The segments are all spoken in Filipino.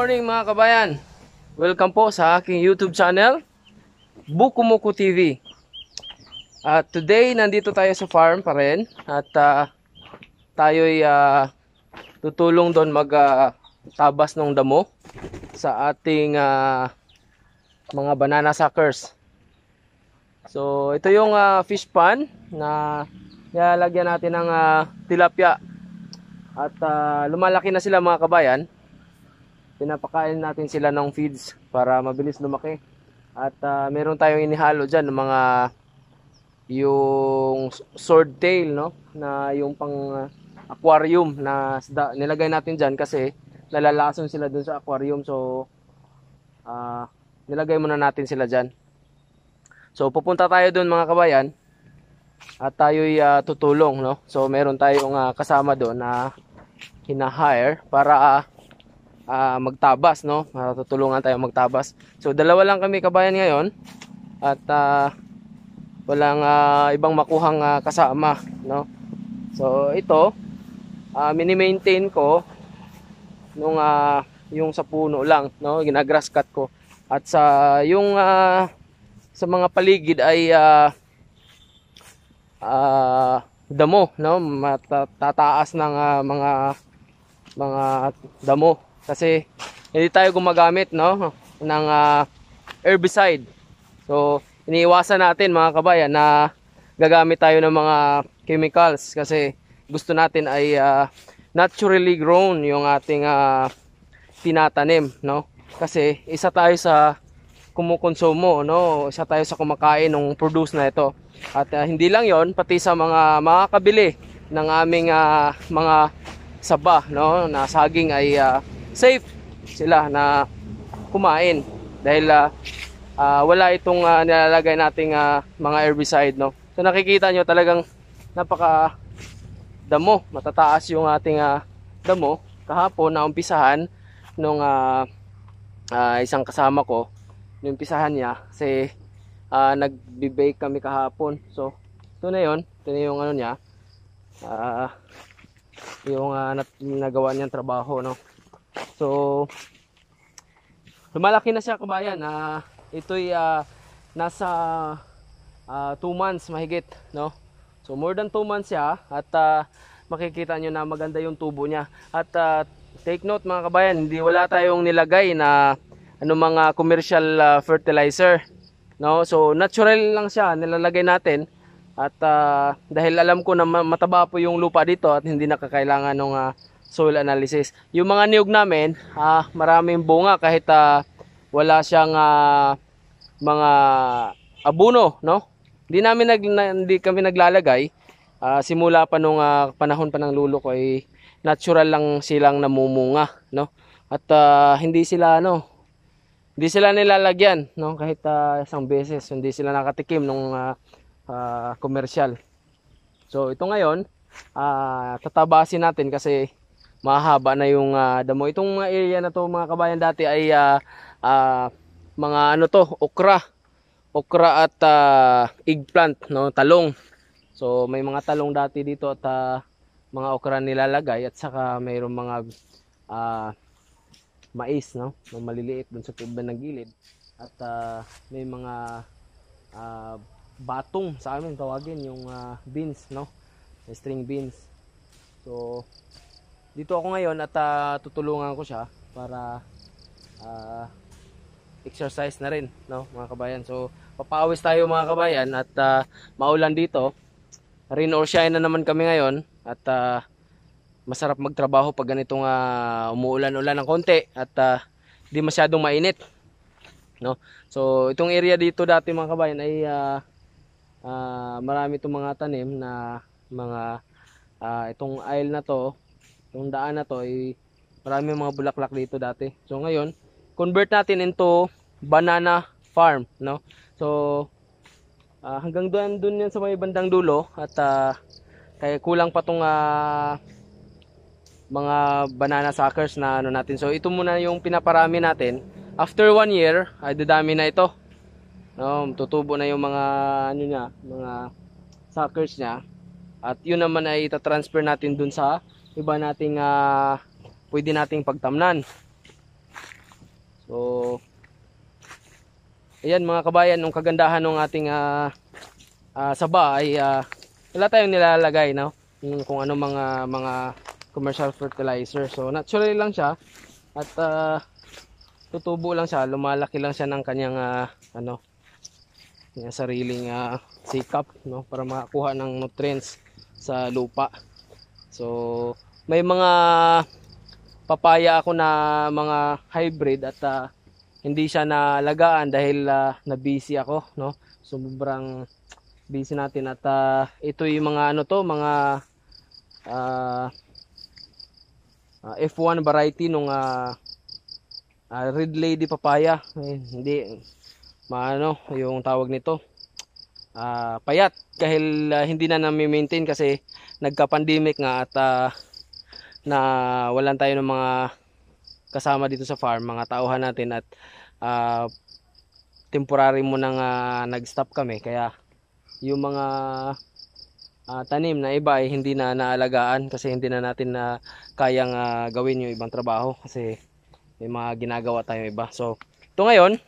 morning mga kabayan. Welcome po sa aking YouTube channel, Bukumuku TV. At today nandito tayo sa farm pa rin at tayo'y tutulong doon tabas ng damo sa ating mga banana suckers. So ito yung fish pan na nilalagyan natin ng tilapia. At lumalaki na sila mga kabayan. Pinapakain natin sila ng feeds para mabilis lumaki. At meron tayong inihalo dyan ng yung swordtail, no? Na yung pang aquarium na nilagay natin dyan kasi nalalason sila dun sa aquarium. So nilagay muna natin sila dyan. So pupunta tayo dun mga kabayan at tayo'y tutulong, no? So meron tayong kasama doon na hina-hire para magtabas, no? Tutulungan tayo magtabas. So dalawa lang kami kabayan ngayon at walang ibang makuhang kasama, no? So ito mini-maintain ko nung yung sa puno lang, no? Ginagrass cut ko. At sa sa mga paligid ay damo, no? Matataas ng mga damo kasi hindi tayo gumagamit, no, ng herbicide. So iniiwasan natin mga kabayan na gagamit tayo ng mga chemicals kasi gusto natin ay naturally grown yung ating tinatanim, no? Kasi isa tayo sa kumukonsumo, no? Isa tayo sa kumakain ng produce na ito. At hindi lang yon, pati sa mga makakabili ng aming mga saba, no, na saging ay safe sila na kumain dahil wala itong nilalagay nating mga herbicide, no. So nakikita nyo talagang napaka damo, matataas yung ating damo. Kahapon na umpisahan nung isang kasama ko, umpisahan niya kasi nagbe-bake kami kahapon. So ito na yon, ito na yung ano niya, yung nagawa niyang trabaho, no. So lumalaki na siya kabayan. Ito'y nasa 2 months mahigit, no. So more than 2 months siya at makikita nyo na maganda yung tubo niya. At take note mga kabayan, wala tayong nilagay na mga commercial fertilizer, no. So natural lang siya nilalagay natin. At dahil alam ko na mataba po yung lupa dito at hindi nakakailangan ng soil analysis. Yung mga niyog namin, maraming bunga kahit wala siyang mga abono, no? Hindi kami naglalagay. Simula pa nung panahon pa ng lulo ko ay natural lang silang namumunga, no? At hindi sila nilalagyan, no? Kahit isang beses hindi sila nakatikim nung commercial. So ito ngayon tatabasin natin kasi mahaba na yung damo. Itong area na to mga kabayan dati ay mga okra at eggplant, no, talong. So may mga talong dati dito at mga okra nilalagay at saka mayroong mga mais, no, maliliit dun sa tuban ng gilid. At may mga batong sa amin tawagin yung beans, no, string beans. So dito ako ngayon at tutulungan ko siya para exercise na rin, no, mga kabayan. So papawis tayo mga kabayan at maulan dito, rain or shine na naman kami ngayon. At masarap magtrabaho pag ganitong umuulan-ulan ng konti at di masyadong mainit, no. So itong area dito dati mga kabayan ay marami itong mga tanim na mga itong aisle na to, itong daan na to ay marami mga bulaklak dito dati. So ngayon convert natin into banana farm, no. So hanggang doon yan sa may bandang dulo at kaya kulang pa tong mga banana suckers na natin. So ito muna yung pinaparami natin. After 1 year ay dadami na ito, no, tutubo na yung mga mga suckers niya. At yun naman ay ita-transfer natin dun sa iba nating pwede nating pagtamnan. So ayan mga kabayan, yung kagandahan ng ating saba ay wala tayong nilalagay, no? Yung kung ano mga commercial fertilizer. So naturally lang siya at tutubo lang siya, lumalaki lang siya ng kanyang kanyang sariling sikap, no, para makakuha ng nutrients sa lupa. So may mga papaya ako na mga hybrid at hindi siya nalagaan dahil na busy ako, no. Sobrang busy natin at ito yung mga ano to, mga F1 variety nung red lady papaya. Hindi maano yung tawag nito, payat dahil hindi na nami-maintain kasi nagka-pandemic nga at na walan tayo ng mga kasama dito sa farm, mga tauhan natin at temporary mo nang nag-stop kami, kaya yung mga tanim na iba ay hindi na naalagaan kasi hindi na natin kayang gawin yung ibang trabaho kasi may mga ginagawa tayong iba. So ito ngayon,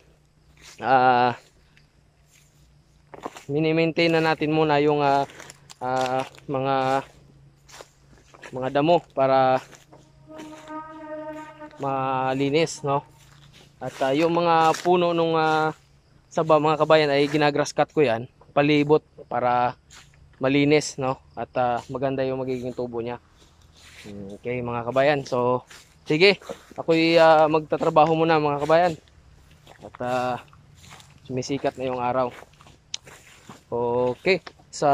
mini-maintain na natin muna yung mga damo para malinis, no. At yung mga puno nung saba mga kabayan ay ginagrass cut ko yan palibot para malinis, no, at maganda yung magiging tubo niya. Okay mga kabayan, so sige, ako'y magtatrabaho muna mga kabayan at sumisikat na yung araw. Okay, so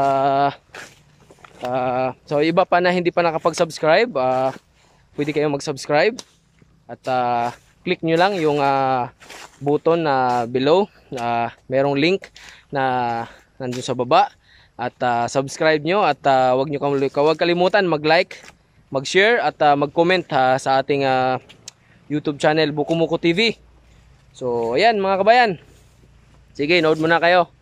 iba pa na hindi pa nakapag-subscribe, pwede kayong mag-subscribe at click nyo lang yung button na below, merong link na nandun sa baba at subscribe nyo at huwag kalimutan mag-like, mag-share at mag-comment sa ating YouTube channel Bukumuko TV. So ayan mga kabayan, sige, nood muna kayo.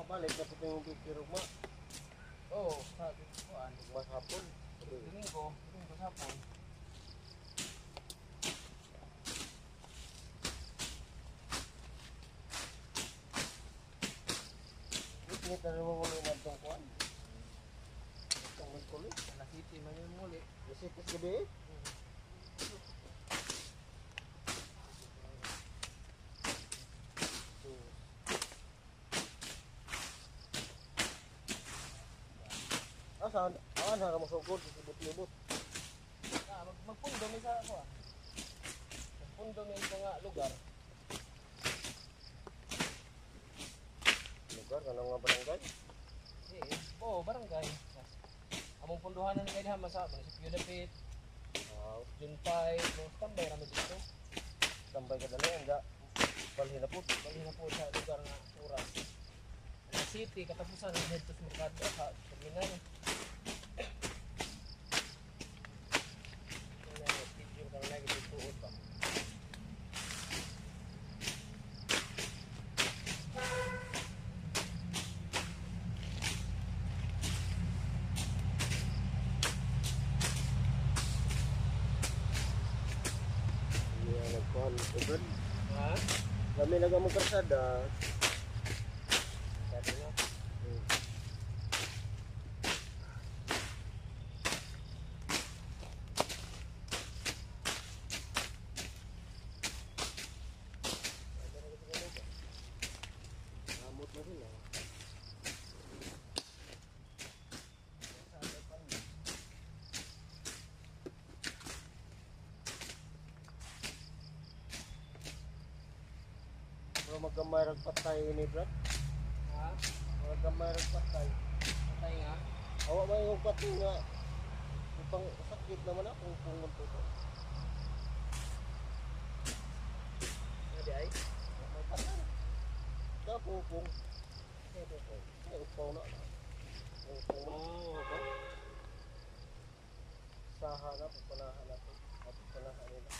Balik na po yung bibiro mo. Oo, sabi ko Maghapon. tingin ko hapon. Iknit na naman muli na itong kuwan. Itong magkulit. Alas 7 man yun muli. Isitis gabi eh. Saan? Hanggang masugod, libot-libot. Magpundo may sa ako Magpundo may mga lugar. Lugar, anong nga barangay? Oo, barangay. Among punduhanan kay diha masa munisipyo Dapit. June 5, tambay rami dito. Tambay ka dali, hangga. Balhin na po sa lugar nga oras. City katapusan dito sa merkado sa terminal. Ugad. Ha? Kami nagamang karsada. Sabi na. Amot na rin gamay rag patay ini, Brad. Ha? Mga gamay rag patay. Patay nga. Awa man yung patay nga. Ipang sakit naman ako kung pungon to. Hindi ay. May patay. Kapupong. Ay, upaw na. Upaw na. Oh, okay. Saha na, pagpanahan natin. Pagpanahan nila.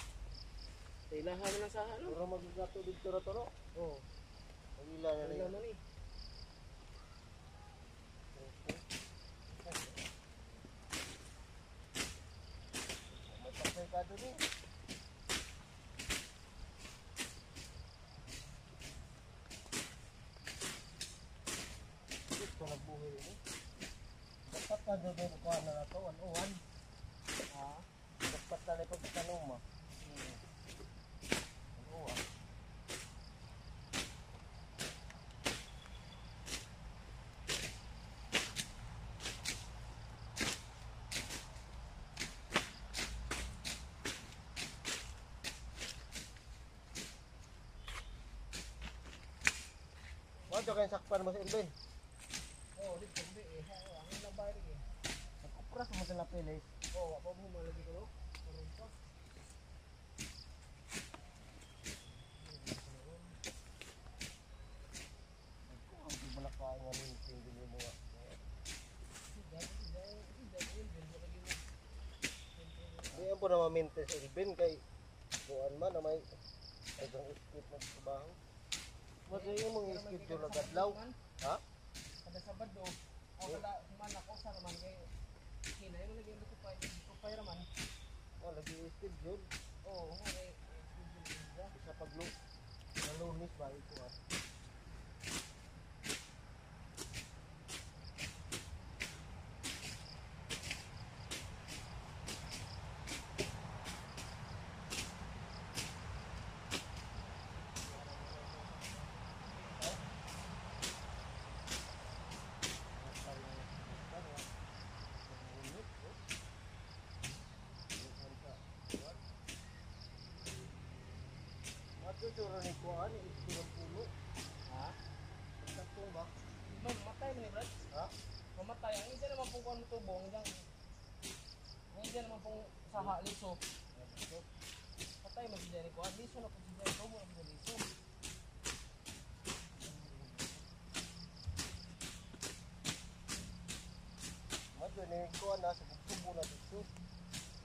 Ilahan na lang sa ano? Pero magigato dito na to, no? Oo. Magila na rin. Ilahan eh. May patay ka doon eh. Ito nagbuhay rin eh. Dapat na doon yung kuha na na to, 101. Ha? Dapat na rin pagkatanong mo. 101. Wala kayong sakpan mo sa Ilben. Oo, dito hindi eh. Ang ilang bayari eh. Nagkupras mo sa napilis. Oo, ako mo malagi ko no. Karon pa. Ang di mo nakain nga minting din mo nga. Hindi yan po na mamintes sa Ilben kay buwan man na may isang skip na trabaho. Wala yung mga schedule na gadlaw. Ha? Kada Sabado, ako kada man ako sa naman kay kina yung lagi ko pa raman. Oh, lagi schedule. Oo, okay. Isa paglo. Nalunis ba ito at? Sura ni kuan itu puno. Ha? Tatong ba? Mamatay man ni Brad. Ha? Mamatay. Ang isa naman pong kuan tubong dyan. Ang isa naman pong saha liso. Patay man si Jenny kuan. Liso na po si Jenny. Tubo na po si liso. Madyo ni kuan na sa tubo na dito.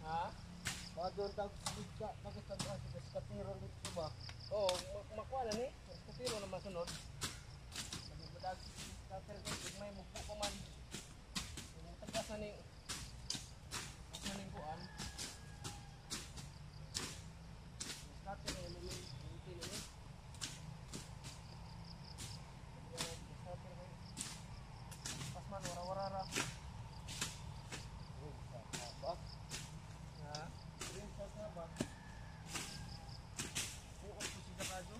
Ha? Madyo tag ka nakitag sa katiro dito ba? Oo, makuha na ni. Kutiro na masunod. Nagbadag. Kater ko, may mugpo pa man. Yung tagas na ni. Mas na ning kuan. Mas kater na yung lumitin ni. Mas kater na pas man, wara-warara. Ba? Ha? Sa ba? Bukas ko si Sakado.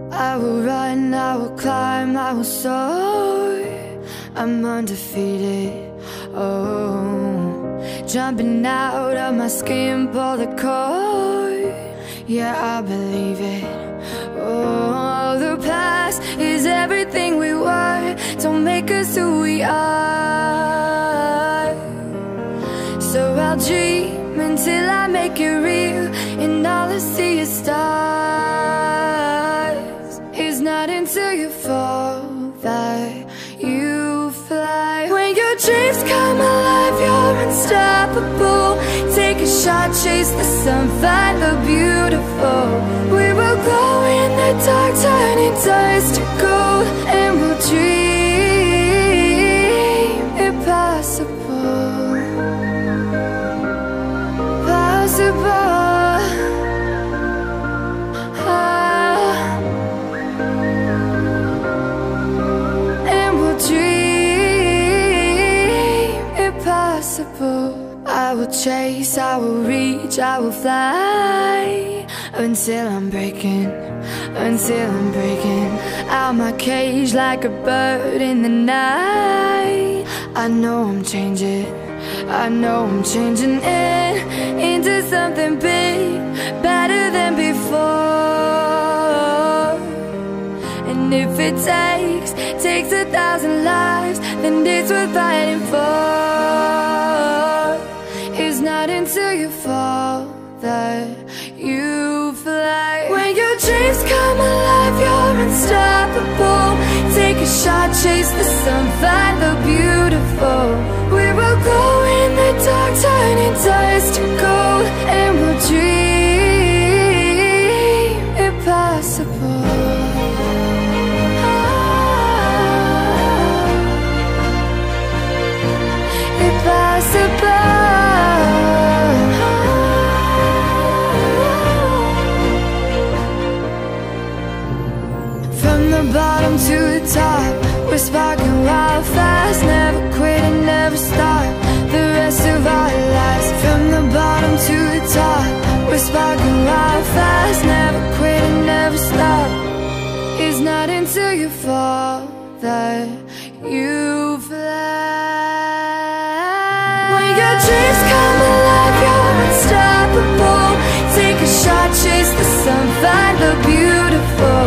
I will run, I will climb, I will soar. I'm undefeated. Oh, jumping out of my skin, pull the cord. Yeah, I believe it. Oh, the past is everything we were. Don't make us who we are. So I'll dream until I make it real, and all I see is stars. It's not until you fall that you fly. When your dreams come alive, you're unstoppable. Take a shot, chase the sun, find the beautiful. We will glow in the dark, turning dust to gold, and we'll dream impossible. Possible. And we'll dream impossible. I will chase, I will reach, I will fly until I'm breaking, until I'm breaking out my cage like a bird in the night. I know I'm changing, I know I'm changing it into something big, better than before. And if it takes 1,000 lives, then it's worth fighting for. It's not until you fall that you fly. When your dreams come alive, you're unstoppable. Take a shot, chase the sun, find the beautiful. We will go in the dark, turning dust to gold, and we'll dream impossible. Impossible. From the bottom to the top, we're sparking wild fast. Never quit and never stop the rest of our lives. From the bottom to the top, we're sparking wild fast. Never quit and never stop. It's not until you fall that you fly. When your dreams come alive, you're unstoppable. Take a shot, chase the sun, find the beautiful.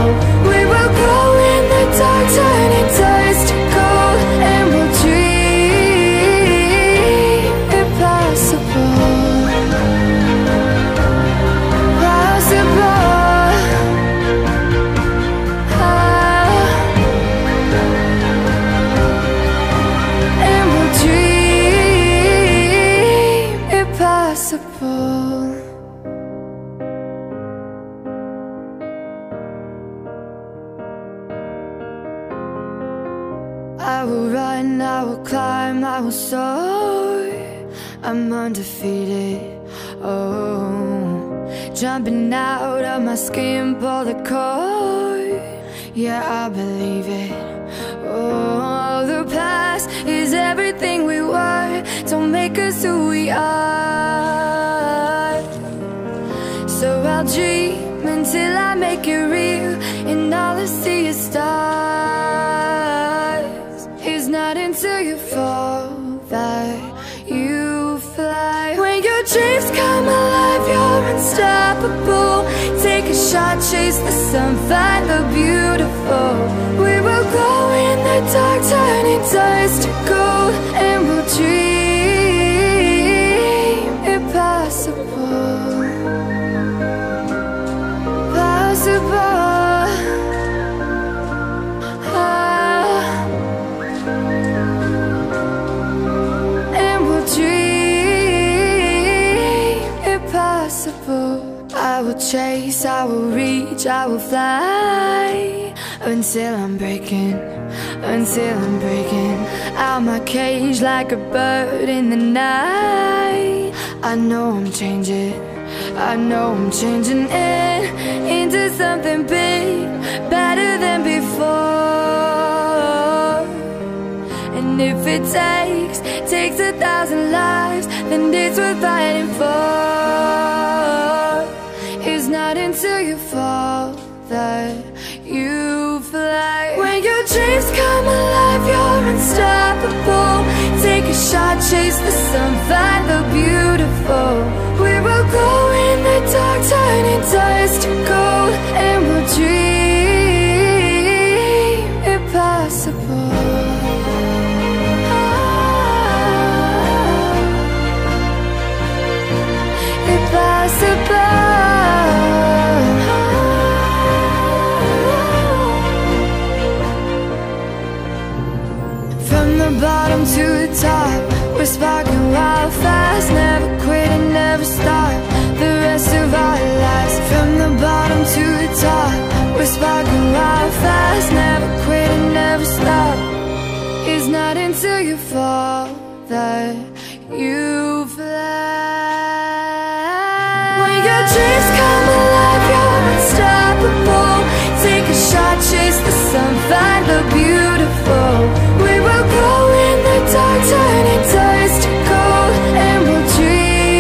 We will go in the dark, turning dust to gold, and we'll dream impossible. Possible. And we'll dream impossible. I will run, I will climb, I will soar. I'm undefeated, oh. Jumping out of my skin, pull the cord. Yeah, I believe it. Oh, the past is everything we were. Don't make us who we are. So I'll dream until I make it real, and all I see is stars. It's not until you fall that you fly. When your dreams come alive, you're unstoppable. Take a shot, chase the sun, find the beautiful. We will go in the dark, turning dust to gold, and we'll dream impossible. Possible. And we'll dream impossible. I will chase, I will reach, I will fly until I'm breaking, until I'm breaking out my cage like a bird in the night. I know I'm changing, I know I'm changing it into something big, better than before. And if it takes 1,000 lives, then it's worth fighting for. It's not until you fall that you fly. When your dreams come alive, you're unstoppable. Take a shot, chase the sun, find the beautiful. We will go in the dark, turning dust to gold, and we'll dream impossible. Impossible. From the bottom to the top, we're sparking wild fast. Never quit and never stop the rest of our lives. From the bottom to the top, we're sparking wild fast. Never quit and never stop. It's not until you fall that you fly. When your dreams come alive, you're unstoppable. Take a shot, chase the sun, find the beautiful. We will go in the dark, turning dust to gold, and we'll dream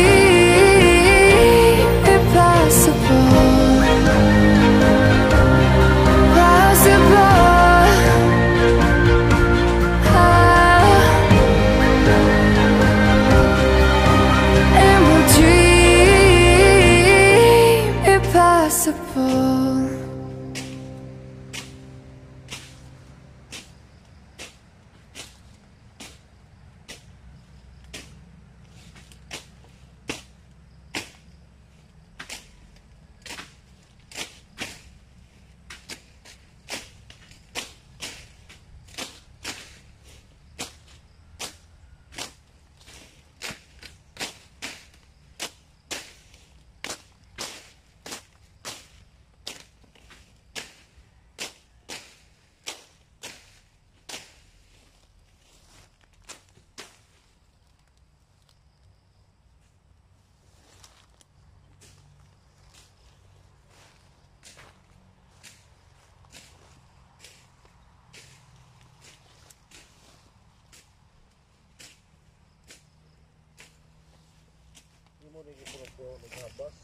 rin yung ko naghabas.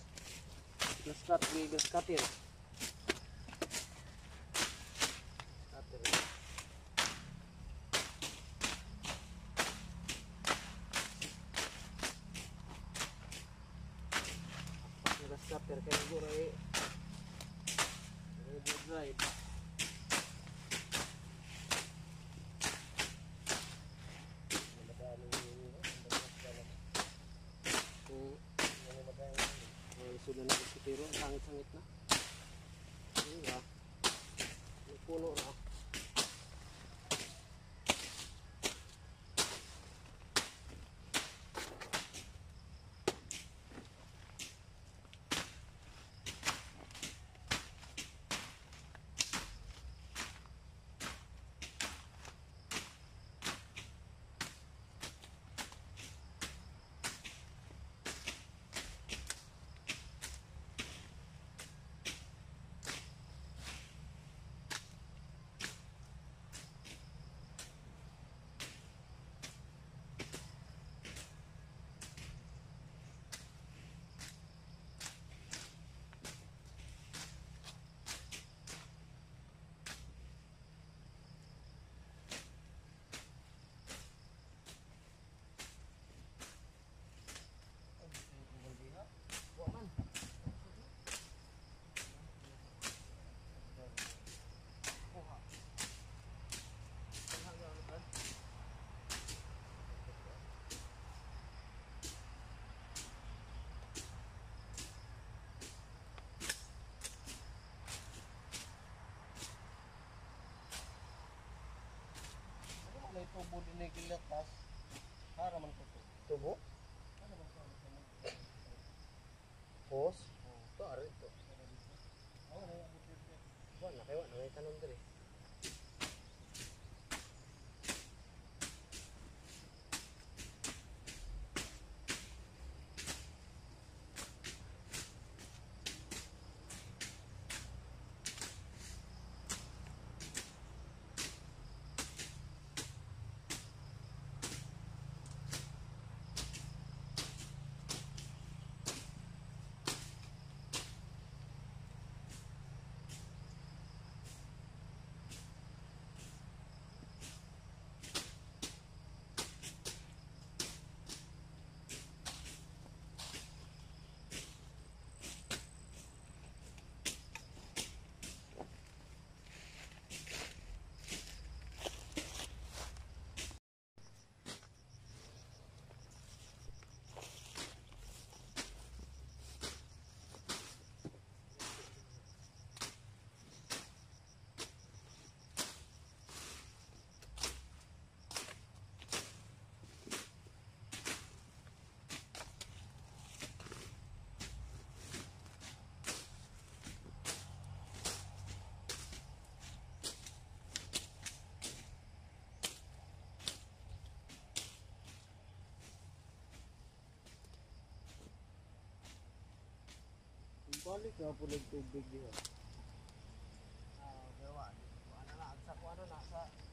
Gaskat, gaskatin. Gaskat, kaya siguro eh. Good ride. Sudah na si Tiro, sangit-sangit na. Ayun ba? May puno na. May tubo din na gilatas. Para man ko to. Tubo? Ano man ko? Hos? Ito, ari ito. Oo, nangabot dito. Wala, kaya wala. May tanong dito. Balik nga po nagtubig niya. Gawa. Ano na, sa ano na, sa tubo.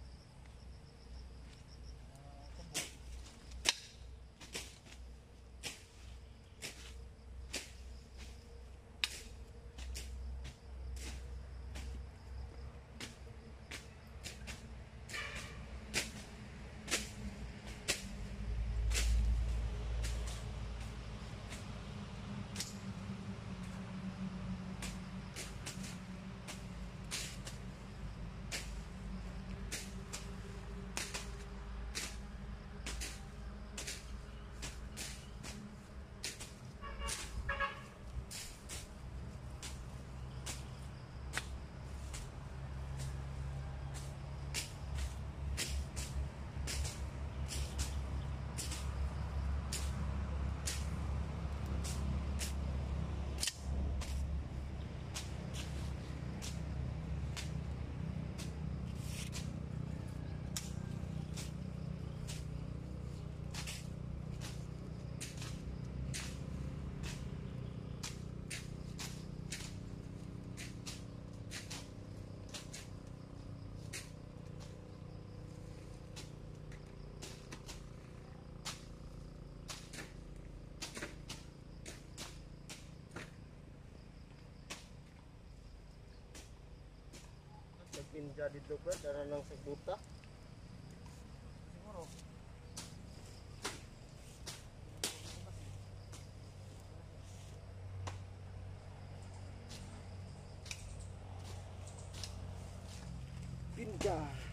pinja dito Brad, dara nang sagbuta. Siguro. Pinja.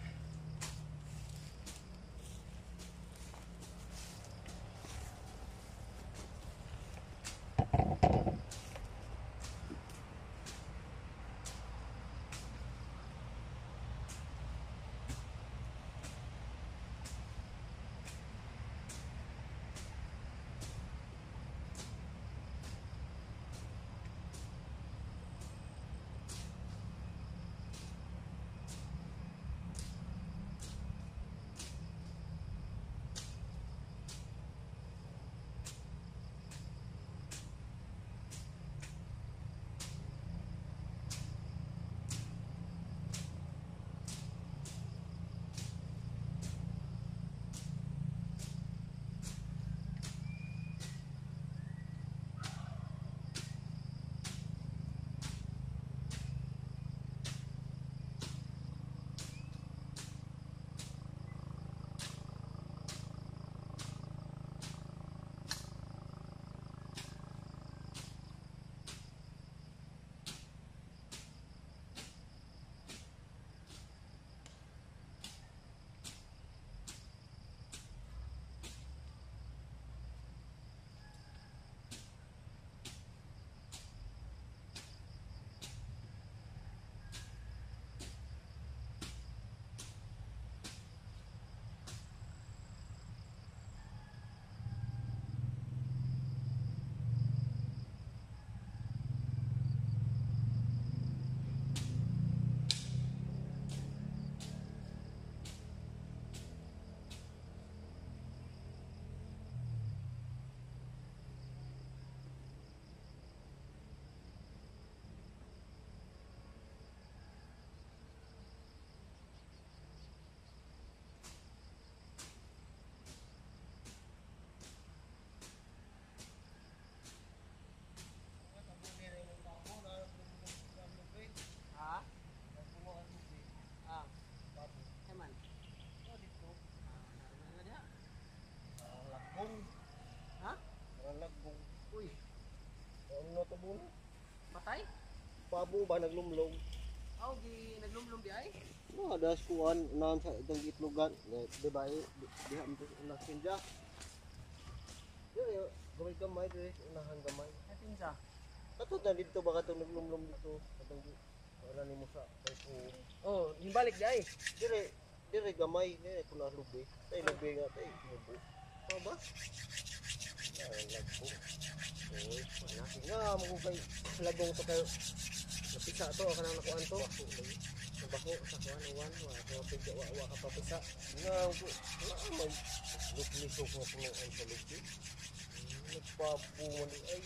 Ha? Ah. Eman. Lagbong. Ha? Lagbong. Uy, Ano to buno? patay? Pabo ba naglumlog? Aw, di naglumlum di ay. No, das kuan naon sa itong itlogan. Di ba diha mo na pinja. Yo, gamay dire unahan gamay. Ay, pinsa. Kato na dito ba katong naglumlom dito? Katong wala nimo sa kay ko. Oh, himbalik di ay. Dire gamay, dire kuna lubi. Tay lubi nga tay mubo. Pa ba? Ay lagbo. Oy, wala nga mo kay lagong to kayo. Napisa to kanang nakuan to. Baho sa kuan uwan wa to pigya wa ka papisa. Nga ko. Wala may lukliso ko kuno ang sa lubi. Nagpapo man ay.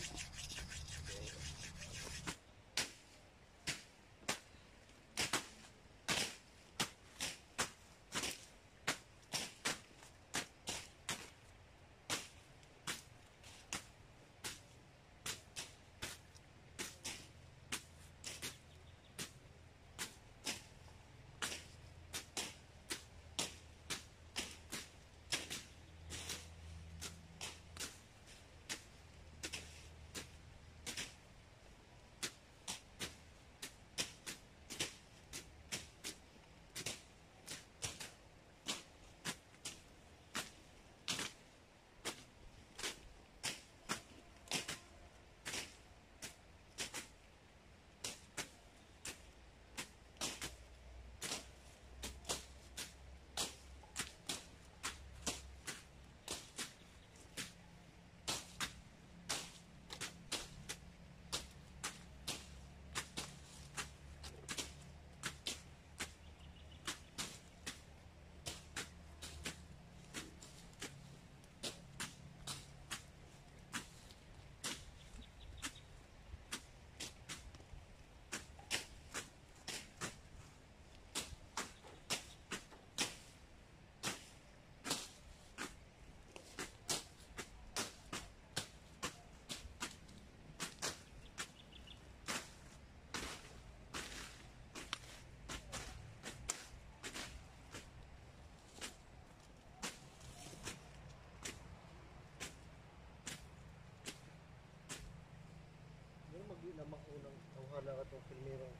unang tawhala ka itong filmerong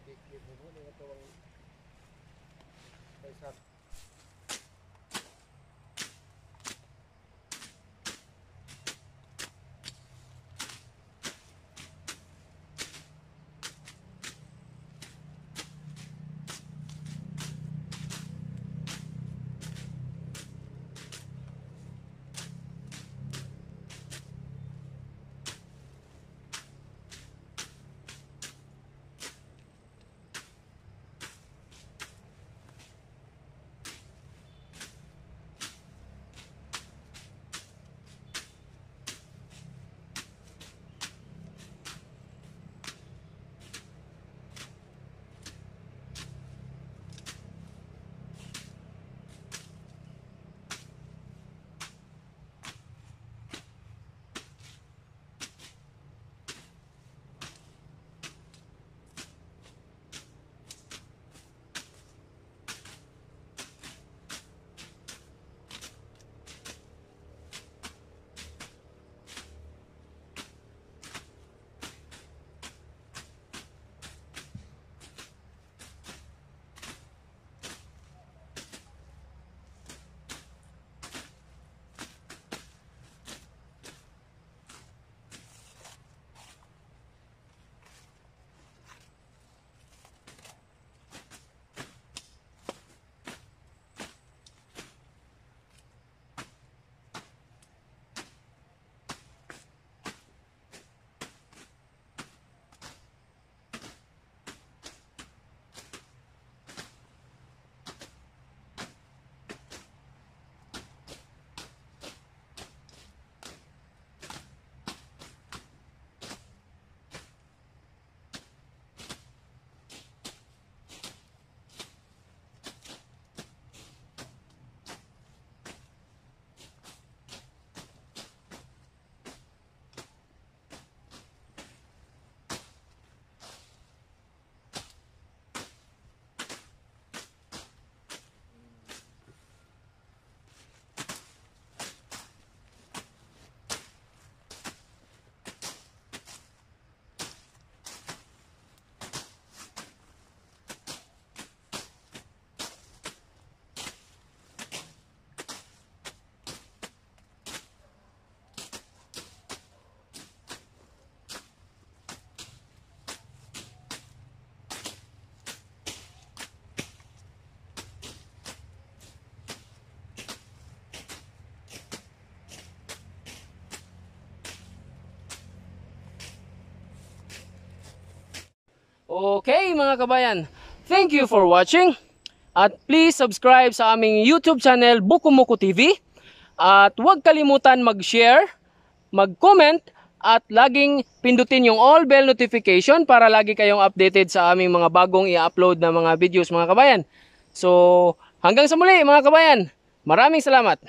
kikip mo nga ito ang kaysa. Okay mga kabayan, thank you for watching. At please subscribe sa aming YouTube channel, Bukumoko TV. At huwag kalimutan mag-share, mag-comment, at laging pindutin yung all bell notification para lagi kayong updated sa aming mga bagong i-upload na mga videos mga kabayan. So hanggang sa muli mga kabayan, maraming salamat.